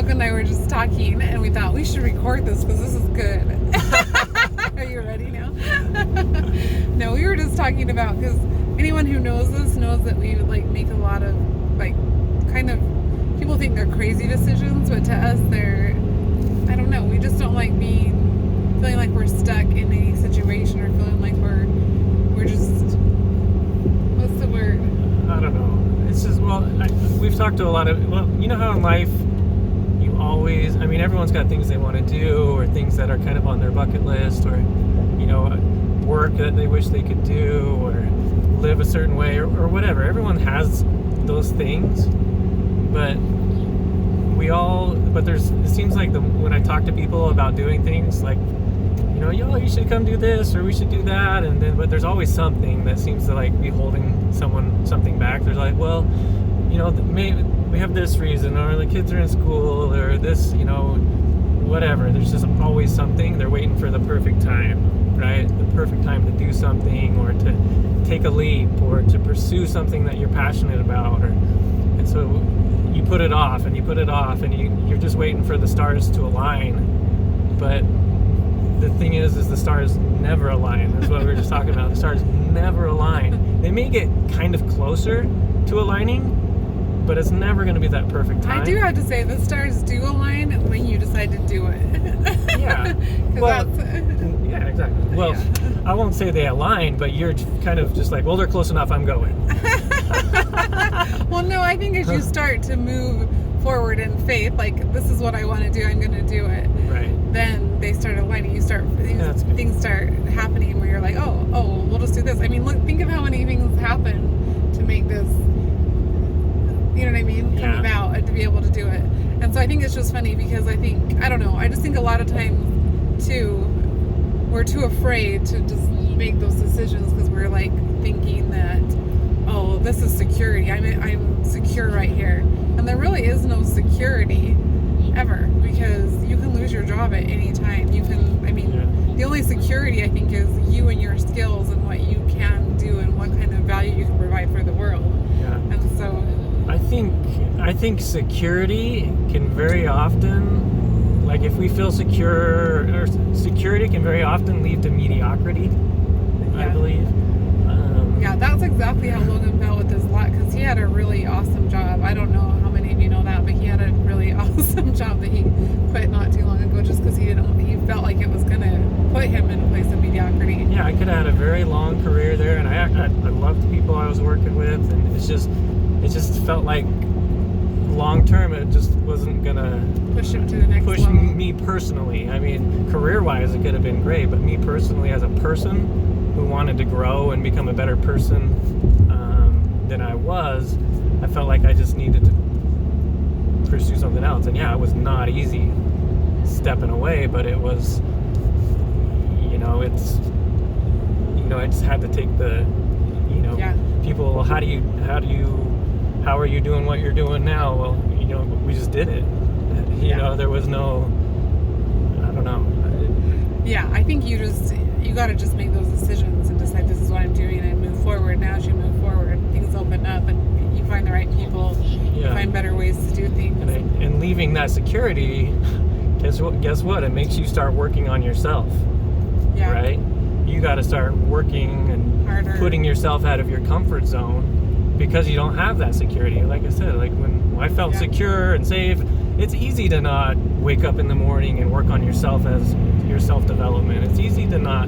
Logan and I were just talking, and we thought we should record this because this is good. Are you ready now? No, we were just talking about, because anyone who knows us knows that we like make a lot of like kind of, people think they're crazy decisions, but to us they're, I don't know, we just don't like feeling like we're stuck in any situation, or feeling like we're just, what's the word? I don't know. It's just, well, we've talked to a lot of, well, you know how in life you always, I mean, everyone's got things they want to do, or things that are kind of on their bucket list, or, you know, work that they wish they could do, or live a certain way, or whatever. Everyone has those things, but it seems like when I talk to people about doing things, like, you know, yo, you should come do this, or we should do that, but there's always something that seems to like be holding something back. There's like, well, you know, maybe we have this reason, or the kids are in school, or this, you know, whatever. There's just always something. They're waiting for the perfect time, right? The perfect time to do something, or to take a leap, or to pursue something that you're passionate about, and so you put it off, and you put it off, and you're just waiting for the stars to align. But the thing is the stars never align. That's what we were just talking about. The stars never align. They may get kind of closer to aligning, but it's never going to be that perfect time. I do have to say, the stars do align when you decide to do it. Yeah. Well, yeah, exactly. Well, yeah. I won't say they align, but you're kind of just like, well, they're close enough, I'm going. Well, no, I think as you start to move forward in faith, like, this is what I want to do, I'm going to do it. Right. Then they start aligning. Things start happening where you're like, oh, we'll just do this. I mean, look, think of how many things happen to make this, you know what I mean, come about, and to be able to do it. And so I think it's just funny, because I just think a lot of times too, we're too afraid to just make those decisions, because we're like thinking that, oh, this is security. I'm secure right here. And there really is no security ever, because you can lose your job at any time. The only security, I think, is you and your skills, and what you can do, and what kind of value you can provide for the world. Yeah. And so I think security can very often, like, if we feel secure, or security can very often lead to mediocrity, I believe. Yeah, that's exactly how Logan felt with his lot, because he had a really awesome job. I don't know how many of you know that, but he had a really awesome job that he quit not too long ago, just because he felt like it was going to put him in a place of mediocrity. Yeah, I could have had a very long career there, and I loved the people I was working with, and it just felt like long term it just wasn't gonna push him to the next level. Me personally. I mean, career wise it could have been great, but me personally, as a person who wanted to grow and become a better person than I was, I felt like I just needed to pursue something else. And yeah, it was not easy stepping away, but it was, I just had to take the, people, how are you doing what you're doing now? Well, we just did it. There was no, I don't know. Yeah, I think you got to just make those decisions and decide, this is what I'm doing, and move forward. Now as you move forward, things open up, and you find the right people, you find better ways to do things. And leaving that security, guess what? It makes you start working on yourself. Yeah. Right? You got to start working and harder, putting yourself out of your comfort zone, because you don't have that security. Like I said, like when I felt secure and safe, it's easy to not wake up in the morning and work on yourself as your self-development. It's easy to not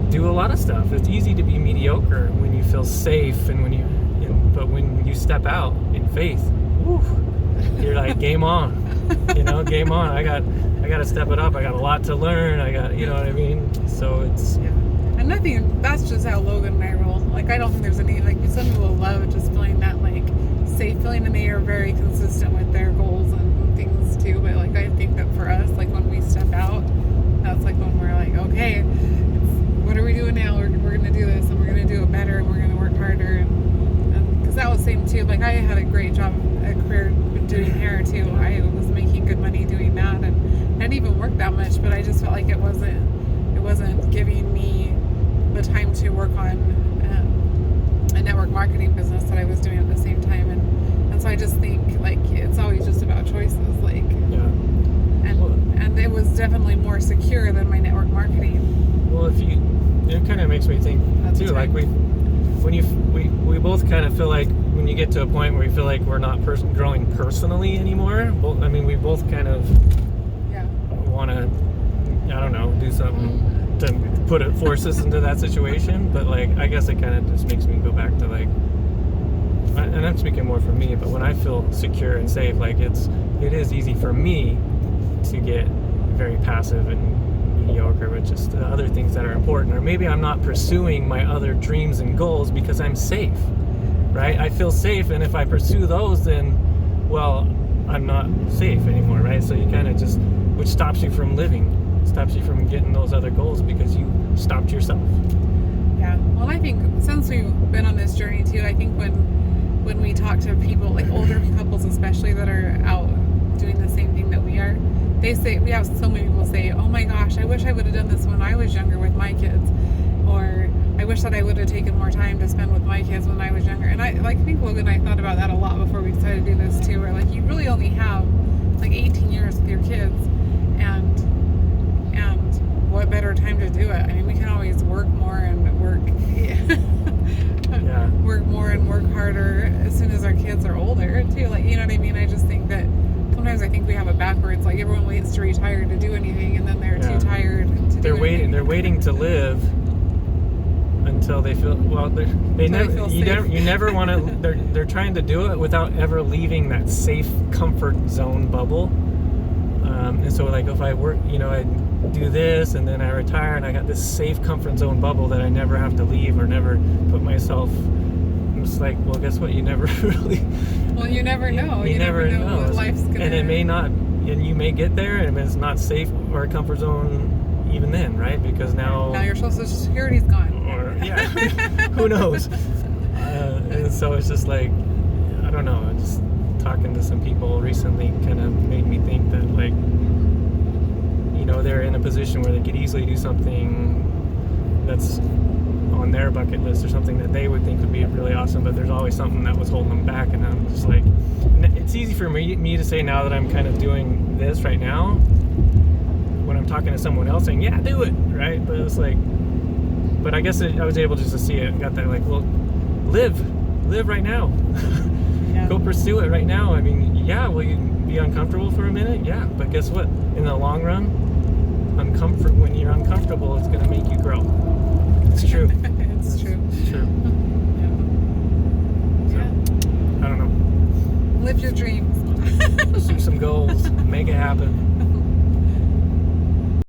do a lot of stuff. It's easy to be mediocre when you feel safe, and but when you step out in faith, you're like, game on. Game on. I got to step it up. I got a lot to learn. You know what I mean? So it's... Yeah. And nothing, that's just how Logan and I roll. Like, I don't think there's any, like, some people love just feeling that, like, safe feeling, and they are very consistent with their goals and things, too. But, like, I think that for us, like, when we step out, that's, like, when we're like, okay, what are we doing now? We're going to do this, and we're going to do it better, and we're going to work harder. And because that was the same, too. Like, I had a great job, a career doing hair, too. I was making good money doing that, and I didn't even work that much, but I just felt like it wasn't giving me the time to work on a network marketing business that I was doing at the same time, and so I just think, like, it's always just about choice. choices, like, Yeah. and it was definitely more secure than my network marketing. Well, it kind of makes me think That's too. right. Like we both kind of feel like when you get to a point where you feel like we're not growing personally anymore. Well, I mean, we both kind of Yeah. want to, I don't know, do something to force us into that situation. But like, I guess it kind of just makes me go back to like, and I'm speaking more for me, but when I feel secure and safe, like it is easy for me to get very passive and mediocre with just the other things that are important, or maybe I'm not pursuing my other dreams and goals because I'm safe, right? I feel safe, and if I pursue those, then, well, I'm not safe anymore, right? So you kind of just, which stops you from living, stops you from getting those other goals because you stopped yourself. Yeah. Well, I think since we've been on this journey too, I think when we talk to people, like older couples especially, that are out doing the same thing that we are, they say, we have so many people say, oh my gosh, I wish I would have done this when I was younger with my kids, or I wish that I would have taken more time to spend with my kids when I was younger. And I think Logan and I thought about that a lot before we decided to do this too, where like you really only have like 18 years with your kids, and what better time to do it? I mean, we can always work more and work more and work harder as soon as our kids are older too. Like, you know what I mean? I just think that sometimes I think we have it backwards. Like everyone waits to retire to do anything, and then they're too tired to do anything. They're waiting to live until they feel you never want to. They're trying to do it without ever leaving that safe comfort zone bubble. And so like if I work, I do this and then I retire and I got this safe comfort zone bubble that I never have to leave or never put myself. It's like, well, guess what? You never really. Well, you never know. You never know what life's gonna. And it may not, and you may get there, and it's not safe or a comfort zone even then, right? Because now your Social Security's gone. Or who knows? And so it's just like, I don't know. Just talking to some people recently kind of made me think that like, they're in a position where they could easily do something that's on their bucket list or something that they would think would be really awesome, but there's always something that was holding them back. And I'm just like, it's easy for me to say now that I'm kind of doing this right now when I'm talking to someone else saying, yeah, do it, right? But it's like, but I guess I was able just to see it, got that like, well, live right now. Yeah. Go pursue it right now. I mean, yeah, will you be uncomfortable for a minute? Yeah, but guess what? In the long run, when you're uncomfortable, it's going to make you grow. It's true. It's true. It's true. Yeah. I don't know. Live your dreams. Pursue some goals. Make it happen.